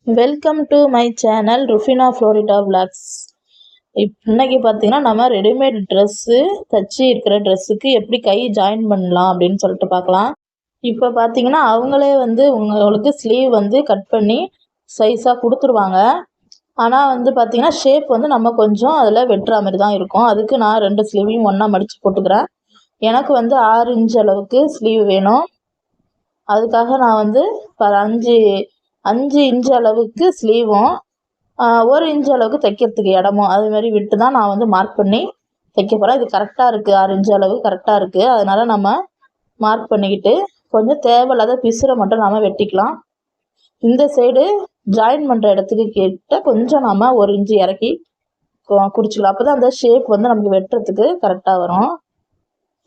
Welcome to my channel Rufina Florida vlogs. இன்னைக்கு பார்த்தீங்கன்னா நம்ம ரெடிமேட் ட்ரெஸ்ஸு தச்சு இருக்கிற ட்ரெஸ்ஸுக்கு எப்படி கை ஜாயின் பண்ணலாம் அப்படின்னு சொல்லிட்டு பார்க்கலாம். இப்போ பார்த்தீங்கன்னா அவங்களே உங்களுக்கு ஸ்லீவ் கட் பண்ணி சைஸாக கொடுத்துருவாங்க. ஆனால் பார்த்தீங்கன்னா ஷேப் நம்ம கொஞ்சம் அதில் வெட்டுற மாதிரி தான் இருக்கும். அதுக்கு நான் 2 ஸ்லீவையும் ஒன்றா மடித்து போட்டுக்கிறேன். எனக்கு 6 இன்ச் அளவுக்கு ஸ்லீவ் வேணும். அதுக்காக நான் 5 இன்ச் அளவுக்கு ஸ்லீவும் 1 இன்ச் அளவுக்கு தைக்கிறதுக்கு இடமும் அது மாதிரி விட்டு தான் நான் மார்க் பண்ணி தைக்க போகிறேன். இது கரெக்டாக இருக்குது, 6 இன்ச் அளவு கரெக்டாக இருக்குது. அதனால் நம்ம மார்க் பண்ணிக்கிட்டு கொஞ்சம் தேவையில்லாத பிசுரை மட்டும் நம்ம வெட்டிக்கலாம். இந்த சைடு ஜாயின் பண்ணுற இடத்துக்கு கிட்ட கொஞ்சம் நம்ம 1 இன்ச்சு இறக்கி குறிச்சிக்கலாம். அப்போ தான் அந்த ஷேப் நமக்கு வெட்டுறதுக்கு கரெக்டாக வரும்.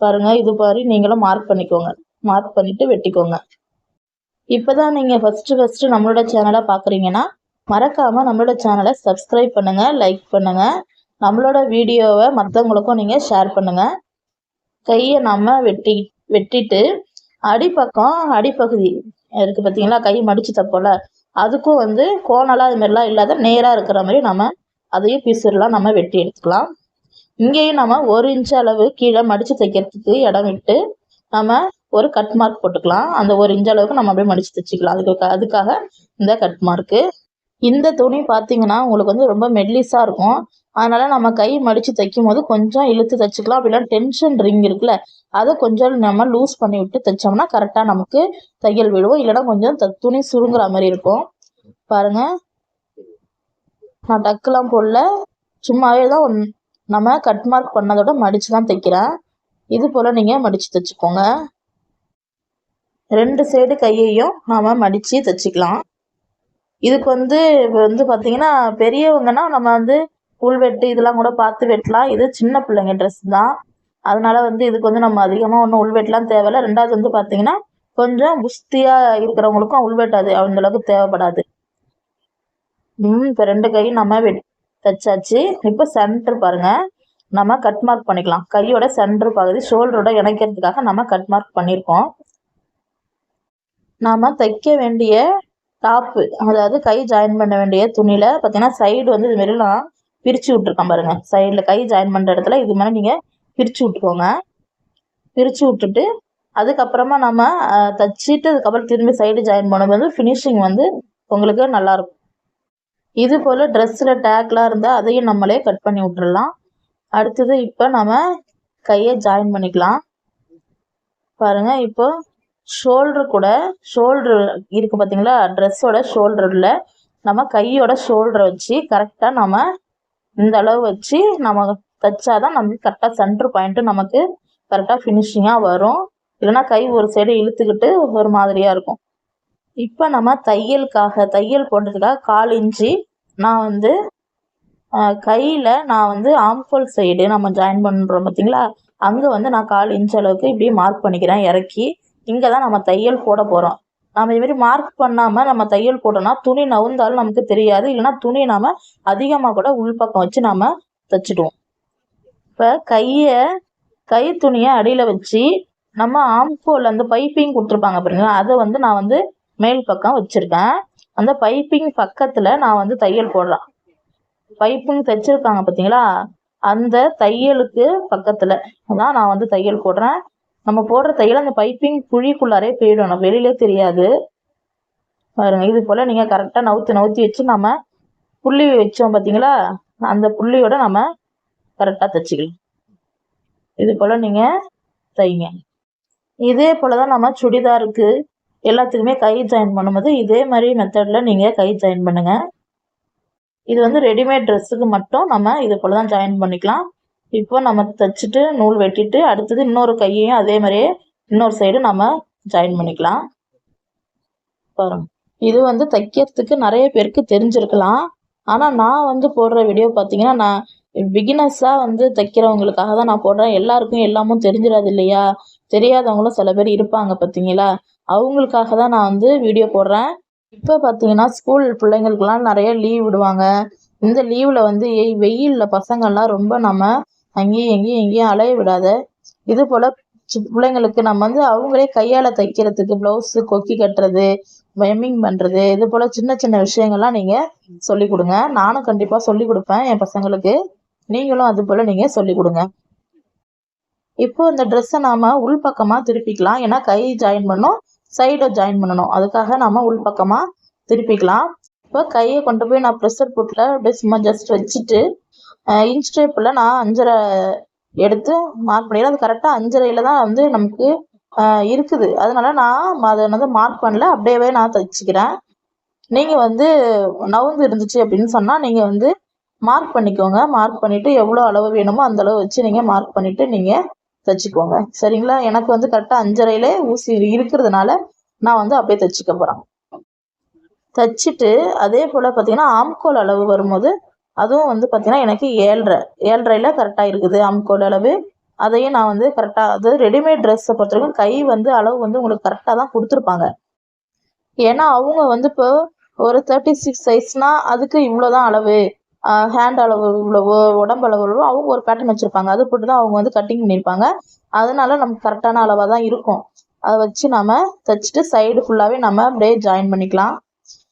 பாருங்கள், இது மாதிரி நீங்களும் மார்க் பண்ணிக்கோங்க. மார்க் பண்ணிவிட்டு வெட்டிக்கோங்க. இப்போ தான் நீங்கள் ஃபஸ்ட்டு நம்மளோட சேனலை பார்க்குறீங்கன்னா மறக்காமல் நம்மளோட சேனலை சப்ஸ்கிரைப் பண்ணுங்கள், லைக் பண்ணுங்கள். நம்மளோட வீடியோவை மற்றவங்களுக்கும் நீங்கள் ஷேர் பண்ணுங்கள். கையை நம்ம வெட்டிட்டு அடிப்பகுதி இருக்குது பார்த்தீங்களா, கை மடித்து தப்போல அதுக்கும் கோணலாக அது மாதிரிலாம் இல்லாத நேராக இருக்கிற மாதிரி நம்ம அதையும் பீஸுலாம் நம்ம வெட்டி எடுத்துக்கலாம். இங்கேயும் நம்ம 1 இன்ச் அளவு கீழே மடித்து தைக்கிறதுக்கு இடம் விட்டு நம்ம ஒரு கட் மார்க் போட்டுக்கலாம். அந்த 1 இன்ச் அளவுக்கு நம்ம அப்படியே மடித்து தைச்சிக்கலாம். அதுக்காக இந்த கட் மார்க்கு. இந்த துணி பார்த்தீங்கன்னா உங்களுக்கு ரொம்ப மெல்லிஸாக இருக்கும். அதனால் நம்ம கை மடித்து தைக்கும் போது கொஞ்சம் இழுத்து தைச்சிக்கலாம். அப்படிலாம் டென்ஷன் ரிங் இருக்குல்ல, அதை கொஞ்சம் நம்ம லூஸ் பண்ணி விட்டு தைச்சோம்னா கரெக்டாக நமக்கு தையல் விடுவோம். இல்லைன்னா கொஞ்சம் துணி சுருங்குற மாதிரி இருக்கும். பாருங்கள், நான் டக்குலாம் போடல, சும்மாவே தான் நம்ம கட் மார்க் பண்ணதோட மடித்து தான் தைக்கிறேன். இது போல் நீங்கள் மடித்து தைச்சிக்கோங்க. 2 சைடு கையையும் நாம் மடித்து தைச்சிக்கலாம். இதுக்கு பார்த்தீங்கன்னா பெரியவங்கன்னா நம்ம உள்வெட்டு இதெல்லாம் கூட பார்த்து வெட்டலாம். இது சின்ன பிள்ளைங்க ட்ரெஸ் தான். அதனால் இதுக்கு நம்ம அதிகமாக ஒன்றும் உள்வெட்டலாம் தேவையில்லை. 2வது பார்த்தீங்கன்னா கொஞ்சம் புஸ்தியாக இருக்கிறவங்களுக்கும் உள்வெட்டு அது அந்தளவுக்கு தேவைப்படாது. இப்போ 2 கையும் நம்ம தைச்சாச்சு. இப்போ சென்டர் பாருங்கள், நம்ம கட் மார்க் பண்ணிக்கலாம். கையோட சென்டர் பகுதி ஷோல்டரோட இணைக்கிறதுக்காக நம்ம கட் மார்க் பண்ணியிருக்கோம். நாம் தைக்க வேண்டிய டாப்பு, அதாவது கை ஜாயின் பண்ண வேண்டிய துணியில் பார்த்தீங்கன்னா சைடு இது மாதிரிலாம் பிரித்து விட்ருக்கோம் பாருங்கள். சைடில் கை ஜாயின் பண்ணுற இடத்துல இது மாதிரி நீங்கள் பிரித்து விட்டுக்கோங்க. பிரித்து விட்டுட்டு அதுக்கப்புறமா நம்ம தைச்சிட்டு அதுக்கப்புறம் திரும்பி சைடு ஜாயின் பண்ணும்போது ஃபினிஷிங் உங்களுக்கு நல்லாயிருக்கும். இது போல் ட்ரெஸ்ஸில் டேக்லாம் இருந்தால் அதையும் நம்மளே கட் பண்ணி விட்டுறலாம். அடுத்தது இப்போ நம்ம கையை ஜாயின் பண்ணிக்கலாம். பாருங்கள், இப்போ ஷோல்டர் இருக்குது பார்த்தீங்களா, ட்ரெஸ்ஸோட ஷோல்டரில் நம்ம கையோட ஷோல்டரை வச்சு கரெக்டாக நம்ம இந்த அளவு வச்சு நம்ம தைச்சாதான் நமக்கு கரெக்டாக சென்டர் பாயிண்ட்டு நமக்கு கரெக்டாக ஃபினிஷிங்காக வரும். இல்லைன்னா கை ஒரு சைடு இழுத்துக்கிட்டு ஒரு மாதிரியாக இருக்கும். இப்போ நம்ம தையல் போடுறதுக்காக 1/4 இன்ச்சு நான் கையில் நான் ஆம்ஹோல் சைடு நம்ம ஜாயின் பண்ணுறோம் பார்த்தீங்களா, அங்கே நான் 1/4 இன்ச் அளவுக்கு இப்படி மார்க் பண்ணிக்கிறேன் இறக்கி. இங்கே தான் நம்ம தையல் போட போகிறோம். நம்ம இதுமாரி மார்க் பண்ணாமல் நம்ம தையல் போட்டோம்னா துணி நவுந்தாலும் நமக்கு தெரியாது. இல்லைன்னா துணி நாம் அதிகமாக கூட உள்பக்கம் வச்சு நாம் தைச்சிடுவோம். இப்போ கை துணியை அடியில் வச்சு நம்ம ஆம்ஹோல் அந்த பைப்பிங் கொடுத்துருப்பாங்க பாருங்க, அதை நான் மேல் பக்கம் வச்சுருக்கேன். அந்த பைப்பிங் பக்கத்தில் நான் தையல் போடுறேன். பைப்பிங் தைச்சிருக்காங்க பார்த்தீங்களா, அந்த தையலுக்கு பக்கத்தில் தான் நான் தையல் போடுறேன். நம்ம போடுற தையல் அந்த பைப்பிங் குழிக்குள்ளாரே போயிடும், நம்ம வெளியிலே தெரியாது. பாருங்க, இது போல் நீங்கள் கரெக்டாக நவுத்தி வச்சு நம்ம புள்ளி வச்சோம் பார்த்தீங்களா, அந்த புள்ளியோட நம்ம கரெக்டாக தைச்சிக்கலாம். இது போல் நீங்கள் தைங்க. இதே போல் தான் நம்ம சுடிதாருக்கு எல்லாத்துக்குமே கை ஜாயின் பண்ணும்போது இதே மாதிரி மெத்தடில் நீங்கள் கை ஜாயின் பண்ணுங்கள். இது ரெடிமேட் ட்ரெஸ்ஸுக்கு மட்டும் நம்ம இது போல் தான் ஜாயின் பண்ணிக்கலாம். இப்போ நம்ம தைச்சிட்டு நூல் வெட்டிட்டு அடுத்தது இன்னொரு கையையும் அதே மாதிரியே இன்னொரு சைடு நம்ம ஜாயின் பண்ணிக்கலாம். பாருங்க, இது தைக்கிறதுக்கு நிறைய பேருக்கு தெரிஞ்சிருக்கலாம். ஆனால் நான் போடுற வீடியோ பார்த்தீங்கன்னா நான் பிகினர்ஸாக தைக்கிறவங்களுக்காக தான் நான் போடுறேன். எல்லாருக்கும் எல்லாமும் தெரிஞ்சிடாது இல்லையா, தெரியாதவங்களும் சில பேர் இருப்பாங்க பார்த்தீங்களா, அவங்களுக்காக தான் நான் வீடியோ போடுறேன். இப்போ பார்த்தீங்கன்னா ஸ்கூல் பிள்ளைங்களுக்கெல்லாம் நிறைய லீவ் விடுவாங்க. இந்த லீவில் வெயிலில் பசங்கள்லாம் ரொம்ப நம்ம எங்கேயும் அலைய விடாத. இது போல் பிள்ளைங்களுக்கு நம்ம அவங்களே கையால் தைக்கிறதுக்கு ப்ளவுஸு கொக்கி கட்டுறது எம்மிங் பண்ணுறது, இது போல் சின்ன சின்ன விஷயங்கள்லாம் நீங்கள் சொல்லிக் கொடுங்க. நானும் கண்டிப்பாக சொல்லிக் கொடுப்பேன் என் பசங்களுக்கு. நீங்களும் அது போல் நீங்கள் சொல்லிக் கொடுங்க. இப்போ இந்த ட்ரெஸ்ஸை நாம் உள்பக்கமாக திருப்பிக்கலாம். ஏன்னா கை ஜாயின் பண்ணணும், சைடை ஜாயின் பண்ணணும். அதுக்காக நாம் உள்பக்கமாக திருப்பிக்கலாம். இப்போ கையை கொண்டு போய் நான் ப்ரெஷர் புட்டில் அப்படியே சும்மா ஜஸ்ட் வச்சுட்டு இன்ச் டேப்பில் நான் 5.5 எடுத்து மார்க் பண்ணிடுறேன். அது கரெக்டாக 5.5 தான் வந்து நமக்கு இருக்குது. அதனால நான் அதை வந்து மார்க் பண்ணல, அப்படியே நான் தைச்சிக்கிறேன். நீங்கள் வந்து நவுந்து இருந்துச்சு அப்படின்னு சொன்னால் நீங்கள் வந்து மார்க் பண்ணிக்கோங்க. மார்க் பண்ணிவிட்டு எவ்வளோ அளவு வேணுமோ அந்த அளவு வச்சு நீங்கள் மார்க் பண்ணிவிட்டு நீங்கள் தைச்சிக்கோங்க. சரிங்களா? எனக்கு வந்து கரெக்டாக 5.5 ஊசி இருக்கிறதுனால நான் வந்து அப்படியே தைச்சிக்க போகிறேன். தைச்சிட்டு அதே போல் பார்த்தீங்கன்னா ஆம்கோல் அளவு வரும்போது அதுவும் வந்து பார்த்தீங்கன்னா எனக்கு 7.5 கரெக்டாக இருக்குது ஆம்கோல் அளவு. அதையும் நான் வந்து கரெக்டாக, அது ரெடிமேட் ட்ரெஸ்ஸை பொறுத்தவரைக்கும் கை வந்து அளவு வந்து உங்களுக்கு கரெக்டாக தான் கொடுத்துருப்பாங்க. ஏன்னா அவங்க வந்து இப்போ ஒரு 36 சைஸ்னா அதுக்கு இவ்வளோ தான் அளவு, ஹேண்ட் அளவு இவ்வளவோ, உடம்பு அளவு இவ்வளவோ, அவங்க ஒரு பேட்டர்ன் வச்சுருப்பாங்க. அதை போட்டு தான் அவங்க வந்து கட்டிங் பண்ணியிருப்பாங்க. அதனால நமக்கு கரெக்டான அளவாக தான் இருக்கும். அதை வச்சு நம்ம தைச்சிட்டு சைடு ஃபுல்லாகவே நம்ம அப்படியே ஜாயின் பண்ணிக்கலாம்.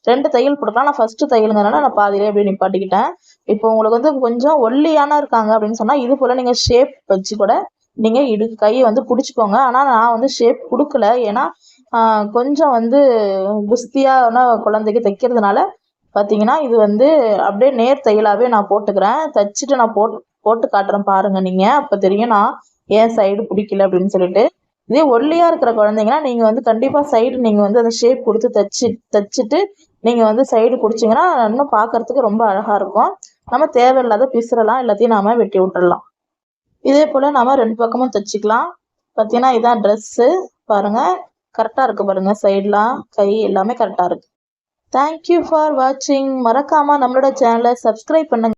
2 தையல் போட்டுக்கலாம். நான் ஃபஸ்ட்டு தையலுங்கிறனால நான் பாதியிலே அப்படியே நிப்பாட்டிக்கிட்டேன். இப்போ உங்களுக்கு வந்து கொஞ்சம் ஒல்லியான இருக்காங்க அப்படின்னு சொன்னால் இது போல் நீங்கள் ஷேப் வச்சு கூட நீங்கள் கையை வந்து பிடிச்சிக்கோங்க. ஆனால் நான் வந்து ஷேப் கொடுக்கல. ஏன்னா கொஞ்சம் வந்து குஸ்தியான குழந்தைக்கு தைக்கிறதுனால பார்த்தீங்கன்னா இது வந்து அப்படியே நேர் தையலாகவே நான் போட்டுக்கிறேன். தைச்சிட்டு நான் போட்டு காட்டுறேன் பாருங்கள். நீங்கள் அப்போ தெரியும் நான் ஏன் சைடு பிடிக்கல அப்படின்னு சொல்லிட்டு. இதே ஒல்லியாக இருக்கிற குழந்தைங்கன்னா நீங்கள் வந்து கண்டிப்பாக சைடு நீங்கள் வந்து அந்த ஷேப் கொடுத்து தைச்சிட்டு நீங்கள் வந்து சைடு பிடிச்சிங்கன்னா இன்னும் பார்க்குறதுக்கு ரொம்ப அழகாக இருக்கும். நம்ம தேவையில்லாத பிசுறலாம் எல்லாத்தையும் நாம் வெட்டி விட்டுடலாம். இதே போல் நாம் 2 பக்கமும் தைச்சிக்கலாம். பார்த்தீங்கன்னா இதான் ட்ரெஸ்ஸு பாருங்கள், கரெக்டாக இருக்குது பாருங்கள். சைடெலாம் கை எல்லாமே கரெக்டாக இருக்குது. தேங்க்யூ ஃபார் வாட்சிங். மறக்காமல் நம்மளோட சேனலை சப்ஸ்கிரைப் பண்ணுங்கள்.